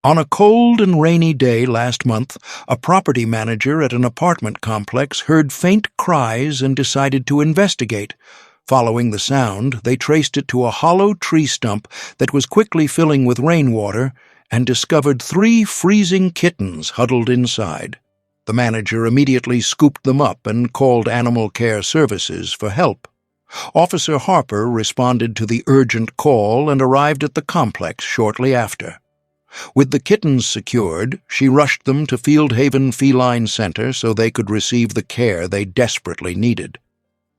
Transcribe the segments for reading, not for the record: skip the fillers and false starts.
On a cold and rainy day last month, a property manager at an apartment complex heard faint cries and decided to investigate. Following the sound, they traced it to a hollow tree stump that was quickly filling with rainwater and discovered 3 freezing kittens huddled inside. The manager immediately scooped them up and called Animal Care Services for help. Officer Harper responded to the urgent call and arrived at the complex shortly after. With the kittens secured, she rushed them to Field Haven Feline Center so they could receive the care they desperately needed.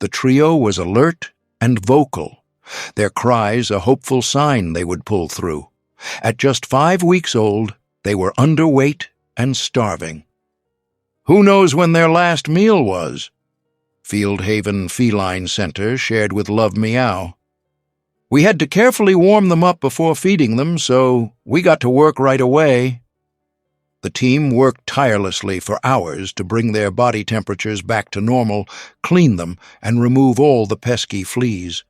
The trio was alert and vocal, their cries a hopeful sign they would pull through. At just 5 weeks old, they were underweight and starving. "Who knows when their last meal was?" Field Haven Feline Center shared with Love Meow. "We had to carefully warm them up before feeding them, so we got to work right away." The team worked tirelessly for hours to bring their body temperatures back to normal, clean them, and remove all the pesky fleas.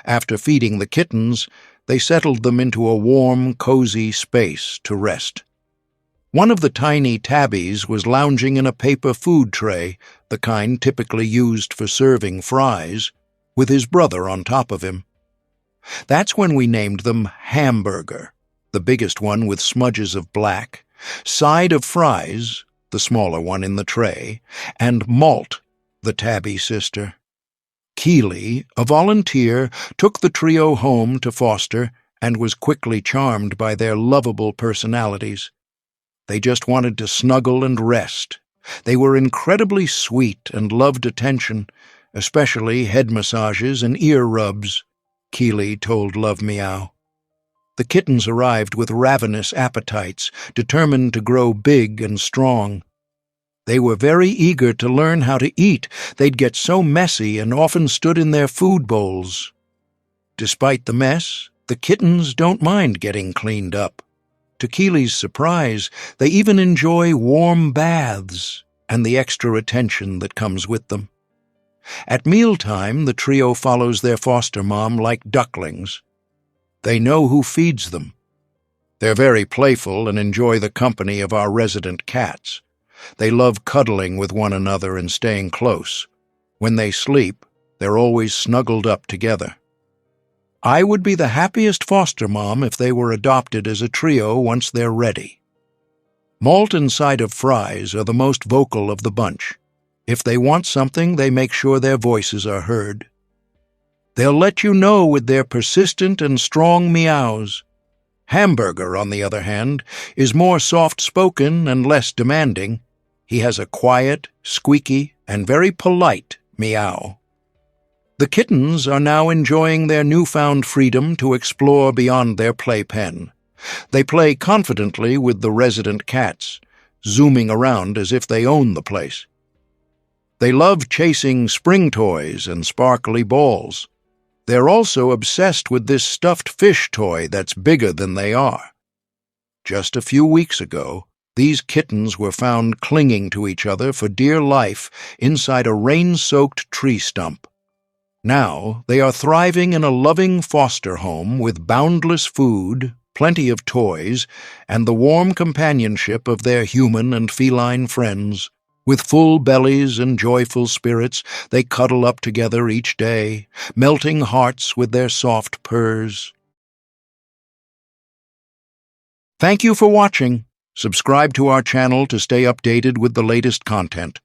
After feeding the kittens, they settled them into a warm, cozy space to rest. One of the tiny tabbies was lounging in a paper food tray, the kind typically used for serving fries, with his brother on top of him. That's when we named them Hamburger, the biggest one with smudges of black, Side of Fries, the smaller one in the tray, and Malt, the tabby sister. Keeley, a volunteer, took the trio home to foster and was quickly charmed by their lovable personalities. They just wanted to snuggle and rest. They were incredibly sweet and loved attention, especially head massages and ear rubs, Keeley told Love Meow. The kittens arrived with ravenous appetites, determined to grow big and strong. They were very eager to learn how to eat. They'd get so messy and often stood in their food bowls. Despite the mess, the kittens don't mind getting cleaned up. To Keeley's surprise, they even enjoy warm baths and the extra attention that comes with them. At mealtime, the trio follows their foster mom like ducklings. They know who feeds them. They're very playful and enjoy the company of our resident cats. They love cuddling with one another and staying close. When they sleep, they're always snuggled up together. I would be the happiest foster mom if they were adopted as a trio once they're ready. Malt and Side of Fries are the most vocal of the bunch. If they want something, they make sure their voices are heard. They'll let you know with their persistent and strong meows. Hamburger, on the other hand, is more soft-spoken and less demanding. He has a quiet, squeaky, and very polite meow. The kittens are now enjoying their newfound freedom to explore beyond their playpen. They play confidently with the resident cats, zooming around as if they own the place. They love chasing spring toys and sparkly balls. They're also obsessed with this stuffed fish toy that's bigger than they are. Just a few weeks ago, these kittens were found clinging to each other for dear life inside a rain-soaked tree stump. Now they are thriving in a loving foster home with boundless food, plenty of toys, and the warm companionship of their human and feline friends. With full bellies and joyful spirits, they cuddle up together each day, melting hearts with their soft purrs. Thank you for watching. Subscribe to our channel to stay updated with the latest content.